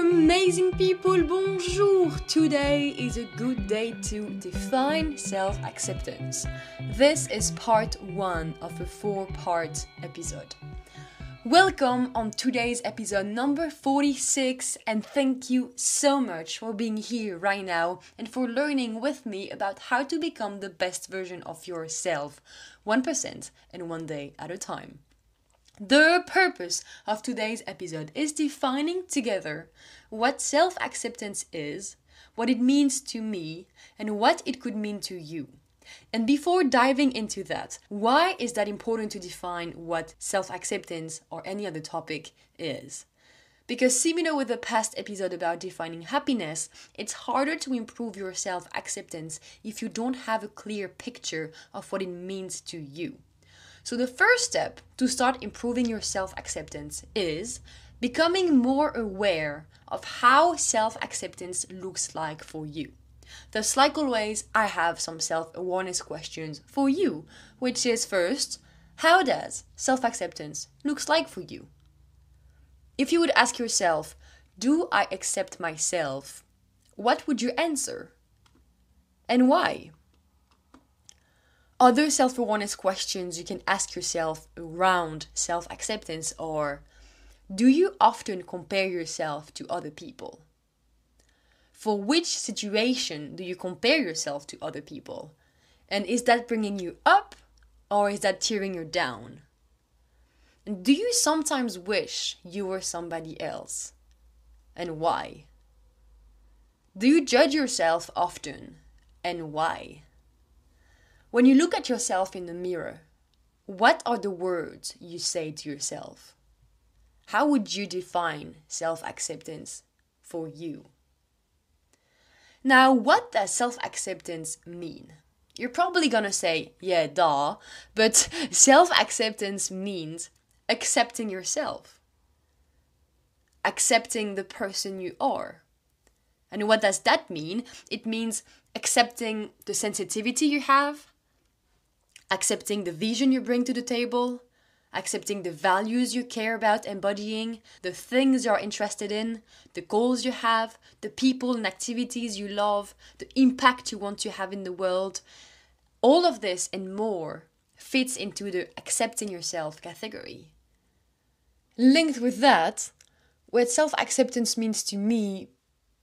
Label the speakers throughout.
Speaker 1: amazing people, bonjour! Today is a good day to define self-acceptance. This is part 1 of a 4-part episode. Welcome on today's episode number 46, and thank you so much for being here right now and for learning with me about how to become the best version of yourself, 1% and 1 day at a time. The purpose of today's episode is defining together what self-acceptance is, what it means to me, and what it could mean to you. And before diving into that, why is that important to define what self-acceptance or any other topic is? Because similar with the past episode about defining happiness, it's harder to improve your self-acceptance if you don't have a clear picture of what it means to you. So the first step to start improving your self-acceptance is becoming more aware of how self-acceptance looks like for you. Thus, like always, I have some self-awareness questions for you, which is first, how does self-acceptance looks like for you? If you would ask yourself, do I accept myself? What would you answer? And why? Other self-awareness questions you can ask yourself around self-acceptance are, do you often compare yourself to other people? For which situation do you compare yourself to other people? And is that bringing you up or is that tearing you down? And do you sometimes wish you were somebody else? And why? Do you judge yourself often? And why? When you look at yourself in the mirror, what are the words you say to yourself? How would you define self-acceptance for you? Now, what does self-acceptance mean? You're probably gonna say, yeah, duh, but self-acceptance means accepting yourself, accepting the person you are. And what does that mean? It means accepting the sensitivity you have, accepting the vision you bring to the table, accepting the values you care about embodying, the things you're interested in, the goals you have, the people and activities you love, the impact you want to have in the world. All of this and more fits into the accepting yourself category. Linked with that, what self-acceptance means to me,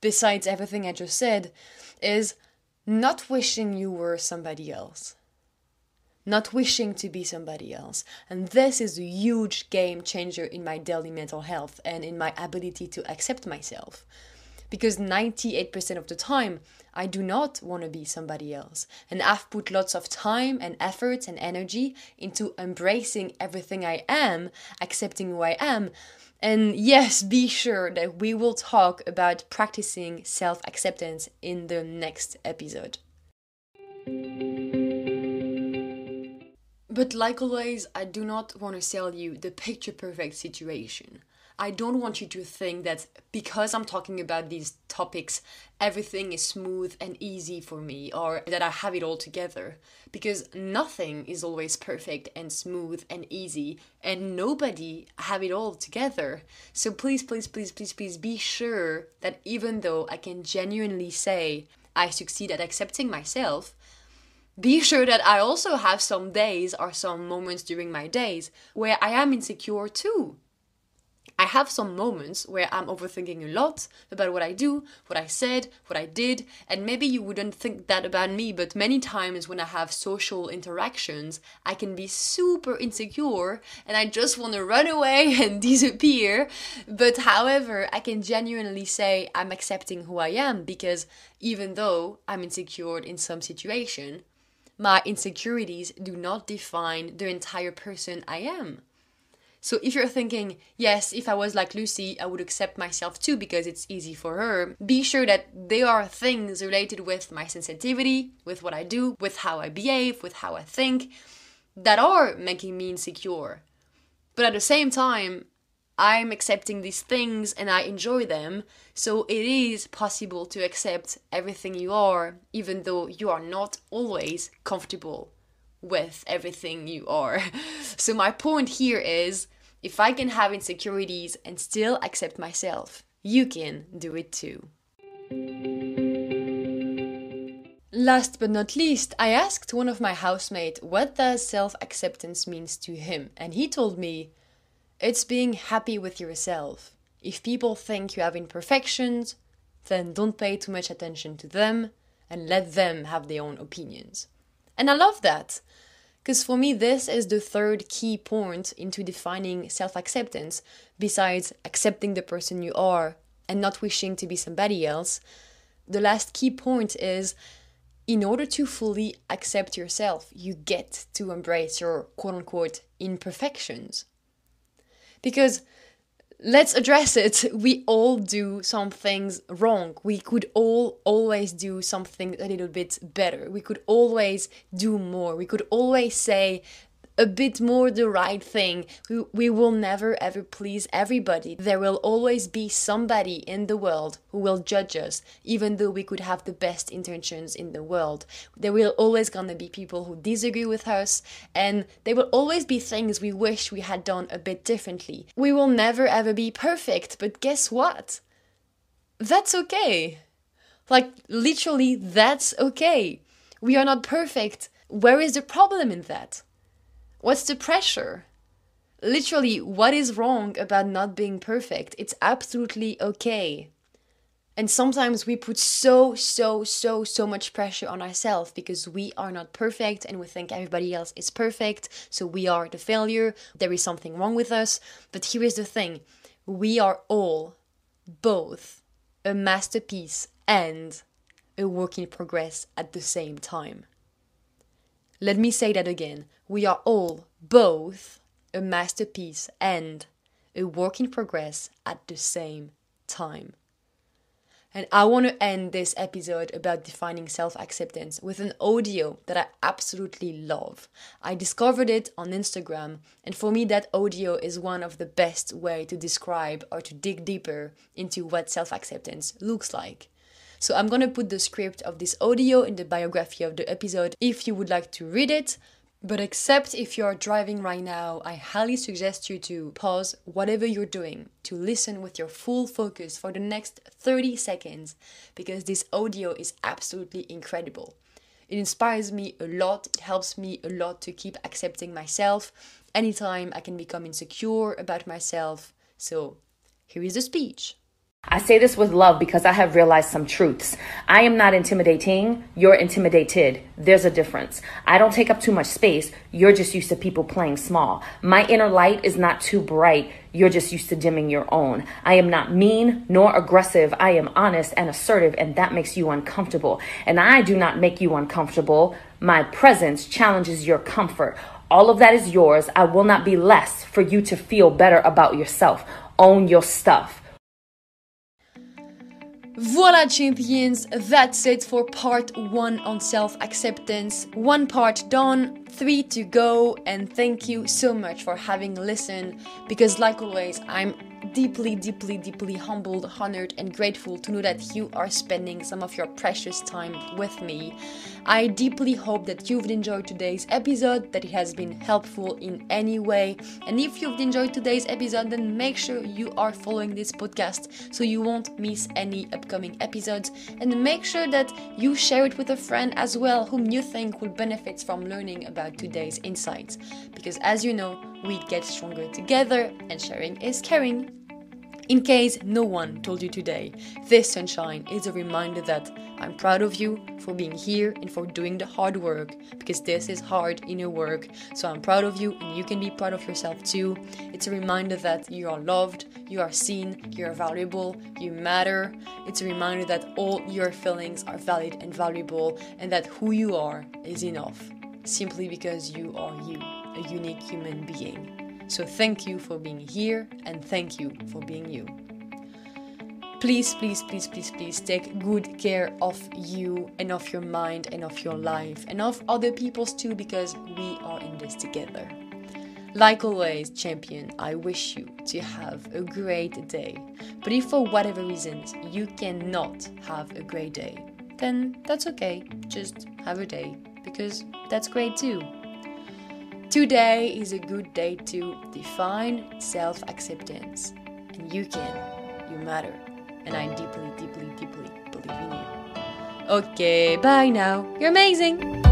Speaker 1: besides everything I just said, is not wishing you were somebody else. Not wishing to be somebody else. And this is a huge game changer in my daily mental health and in my ability to accept myself. Because 98% of the time, I do not want to be somebody else. And I've put lots of time and effort and energy into embracing everything I am, accepting who I am. And yes, be sure that we will talk about practicing self-acceptance in the next episode. But like always, I do not want to sell you the picture-perfect situation. I don't want you to think that because I'm talking about these topics, everything is smooth and easy for me, or that I have it all together. Because nothing is always perfect and smooth and easy, and nobody have it all together. So please be sure that even though I can genuinely say I succeed at accepting myself, be sure that I also have some days or some moments during my days where I am insecure too. I have some moments where I'm overthinking a lot about what I do, what I said, what I did, and maybe you wouldn't think that about me, but many times when I have social interactions, I can be super insecure and I just want to run away and disappear. But however, I can genuinely say I'm accepting who I am because even though I'm insecure in some situation, my insecurities do not define the entire person I am. So if you're thinking, yes, if I was like Lucy, I would accept myself too because it's easy for her, be sure that there are things related with my sensitivity, with what I do, with how I behave, with how I think, that are making me insecure. But at the same time, I'm accepting these things and I enjoy them, so it is possible to accept everything you are, even though you are not always comfortable with everything you are. So my point here is, if I can have insecurities and still accept myself, you can do it too. Last but not least, I asked one of my housemates what does self-acceptance means to him, and he told me, it's being happy with yourself. If people think you have imperfections, then don't pay too much attention to them and let them have their own opinions. And I love that, because for me this is the third key point into defining self-acceptance, besides accepting the person you are and not wishing to be somebody else. The last key point is, in order to fully accept yourself, you get to embrace your quote-unquote imperfections. Because, let's address it, we all do some things wrong. We could all always do something a little bit better. We could always do more. We could always say a bit more the right thing. We will never ever please everybody. There will always be somebody in the world who will judge us, even though we could have the best intentions in the world. There will always gonna be people who disagree with us, and there will always be things we wish we had done a bit differently. We will never ever be perfect, but guess what? That's okay. Like, literally, that's okay. We are not perfect. Where is the problem in that? What's the pressure? Literally, what is wrong about not being perfect? It's absolutely okay. And sometimes we put so much pressure on ourselves because we are not perfect and we think everybody else is perfect, so we are the failure, there is something wrong with us. But here is the thing, we are all both a masterpiece and a work in progress at the same time. Let me say that again. We are all both a masterpiece and a work in progress at the same time. And I want to end this episode about defining self-acceptance with an audio that I absolutely love. I discovered it on Instagram, and for me that audio is one of the best ways to describe or to dig deeper into what self-acceptance looks like. So I'm gonna put the script of this audio in the biography of the episode if you would like to read it. But except if you're driving right now, I highly suggest you to pause whatever you're doing to listen with your full focus for the next 30 seconds, because this audio is absolutely incredible. It inspires me a lot, it helps me a lot to keep accepting myself anytime I can become insecure about myself. So here is the speech.
Speaker 2: I say this with love because I have realized some truths. I am not intimidating. You're intimidated. There's a difference. I don't take up too much space. You're just used to people playing small. My inner light is not too bright. You're just used to dimming your own. I am not mean nor aggressive. I am honest and assertive, and that makes you uncomfortable. And I do not make you uncomfortable. My presence challenges your comfort. All of that is yours. I will not be less for you to feel better about yourself. Own your stuff.
Speaker 1: Voila, champions, that's it for part 1 on self-acceptance. 1 part done, 3 to go, and thank you so much for having listened, because like always, I'm deeply humbled, honored, and grateful to know that you are spending some of your precious time with me. I deeply hope that you've enjoyed today's episode, that it has been helpful in any way. And if you've enjoyed today's episode, then make sure you are following this podcast so you won't miss any upcoming episodes. And make sure that you share it with a friend as well whom you think will benefit from learning about today's insights. Because as you know, we get stronger together, and sharing is caring. In case no one told you today, this sunshine is a reminder that I'm proud of you for being here and for doing the hard work, because this is hard inner work. So I'm proud of you, and you can be proud of yourself too. It's a reminder that you are loved, you are seen, you are valuable, you matter. It's a reminder that all your feelings are valid and valuable, and that who you are is enough, simply because you are you, a unique human being. So thank you for being here, and thank you for being you. Please take good care of you and of your mind and of your life and of other people's too, because we are in this together. Like always, champion, I wish you to have a great day. But if for whatever reasons you cannot have a great day, then that's okay. Just have a day, because that's great too. Today is a good day to define self-acceptance. And you can. You matter. And I deeply, deeply, deeply believe in you. Okay, bye now. You're amazing.